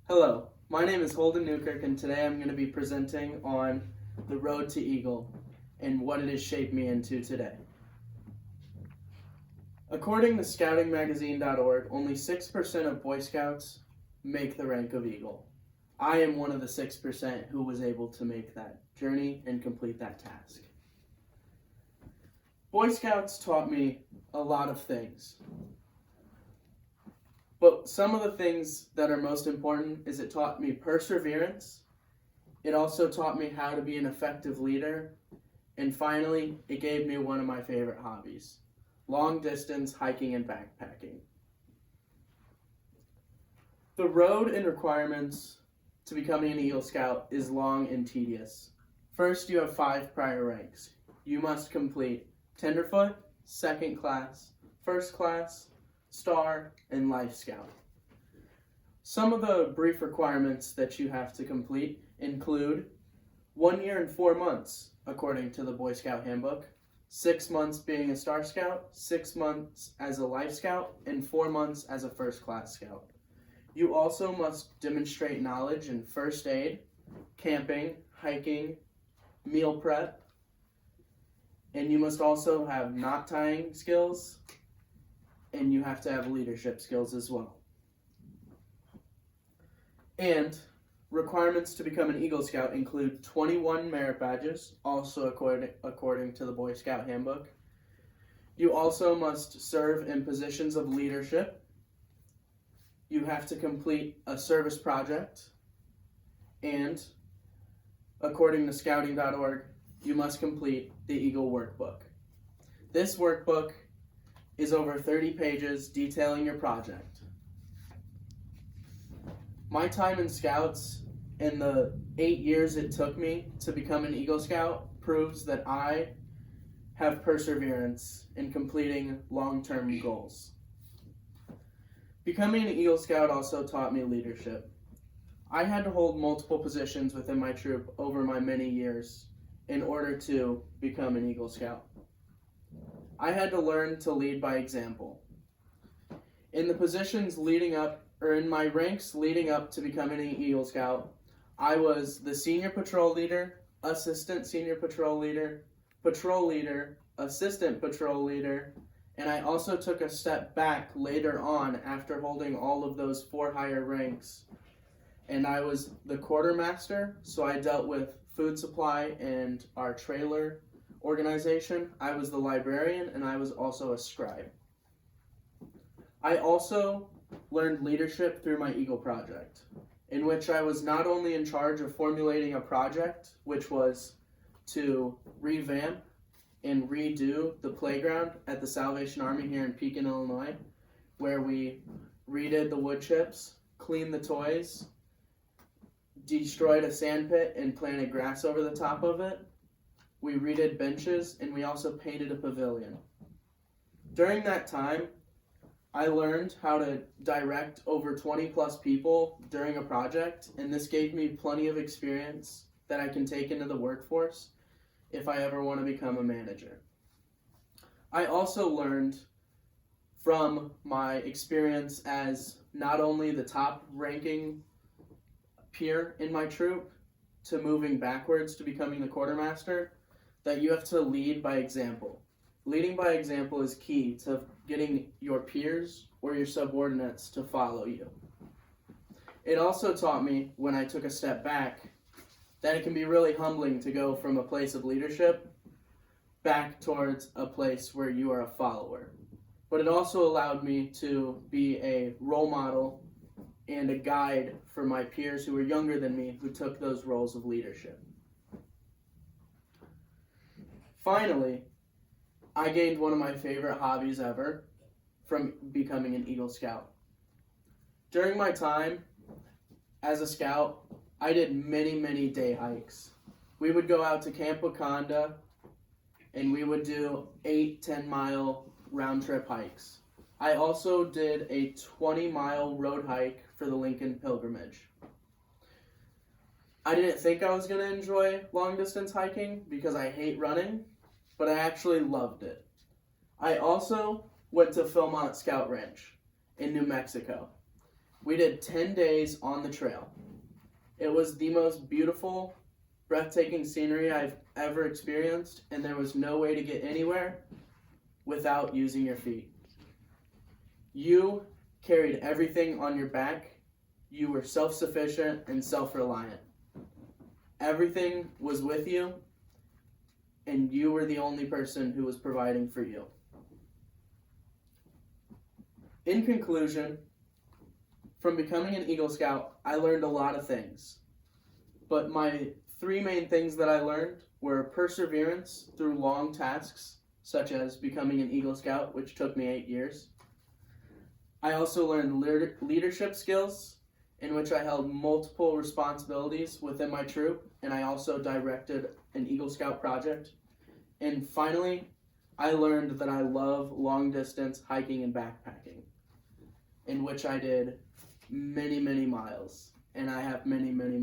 Hello, my name is Holden Newkirk, and today I'm going to be presenting on the road to Eagle and what it has shaped me into today. According to scoutingmagazine.org, only 6% of Boy Scouts make the rank of Eagle. I am one of the 6% who was able to make that journey and complete that task. Boy Scouts taught me a lot of things. But some of the things that are most important is it taught me perseverance. It also taught me how to be an effective leader. And finally, it gave me one of my favorite hobbies, long distance hiking and backpacking. The road and requirements to becoming an Eagle Scout is long and tedious. First, you have 5 prior ranks. You must complete Tenderfoot, Second Class, First Class, Star, and Life Scout. Some of the brief requirements that you have to complete include 1 year and 4 months, according to the Boy Scout Handbook, 6 months being a Star Scout, 6 months as a Life Scout, and 4 months as a First Class Scout. You also must demonstrate knowledge in first aid, camping, hiking, meal prep, and you must also have knot tying skills, and you have to have leadership skills as well. And requirements to become an Eagle Scout include 21 merit badges, also according to the Boy Scout Handbook. You also must serve in positions of leadership. You have to complete a service project. And according to scouting.org, you must complete the Eagle Workbook. This workbook is over 30 pages detailing your project. My time in Scouts and the 8 years it took me to become an Eagle Scout proves that I have perseverance in completing long-term goals. Becoming an Eagle Scout also taught me leadership. I had to hold multiple positions within my troop over my many years in order to become an Eagle Scout. I had to learn to lead by example. In the positions leading up, or in my ranks leading up to becoming an Eagle Scout, I was the senior patrol leader, assistant senior patrol leader, assistant patrol leader, and I also took a step back later on after holding all of those 4 higher ranks. And I was the quartermaster, so I dealt with food supply and our trailer organization. I was the librarian, and I was also a scribe. I also learned leadership through my Eagle Project, in which I was not only in charge of formulating a project, which was to revamp and redo the playground at the Salvation Army here in Pekin, Illinois, where we redid the wood chips, cleaned the toys, destroyed a sand pit and planted grass over the top of it. We redid benches, and we also painted a pavilion. During that time, I learned how to direct over 20 plus people during a project, and this gave me plenty of experience that I can take into the workforce if I ever want to become a manager. I also learned from my experience as not only the top ranking peer in my troop to moving backwards to becoming the quartermaster, that you have to lead by example. Leading by example is key to getting your peers or your subordinates to follow you. It also taught me, when I took a step back, that it can be really humbling to go from a place of leadership back towards a place where you are a follower. But it also allowed me to be a role model and a guide for my peers who were younger than me who took those roles of leadership. Finally, I gained one of my favorite hobbies ever from becoming an Eagle Scout. During my time as a scout, I did many day hikes. We would go out to Camp Wakanda, and we would do 8-10 mile round trip hikes. I also did a 20-mile road hike for the Lincoln Pilgrimage. I didn't think I was going to enjoy long distance hiking because I hate running, but I actually loved it. I also went to Philmont Scout Ranch in New Mexico. We did 10 days on the trail. It was the most beautiful, breathtaking scenery I've ever experienced, and there was no way to get anywhere without using your feet. You carried everything on your back. You were self-sufficient and self-reliant. Everything was with you, and you were the only person who was providing for you. In conclusion, from becoming an Eagle Scout, I learned a lot of things. But my 3 main things that I learned were perseverance through long tasks, such as becoming an Eagle Scout, which took me 8 years. I also learned leadership skills, in which I held multiple responsibilities within my troop, and I also directed an Eagle Scout project. And finally, I learned that I love long-distance hiking and backpacking, in which I did many, many miles, and I have many, many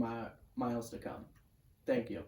miles to come. Thank you.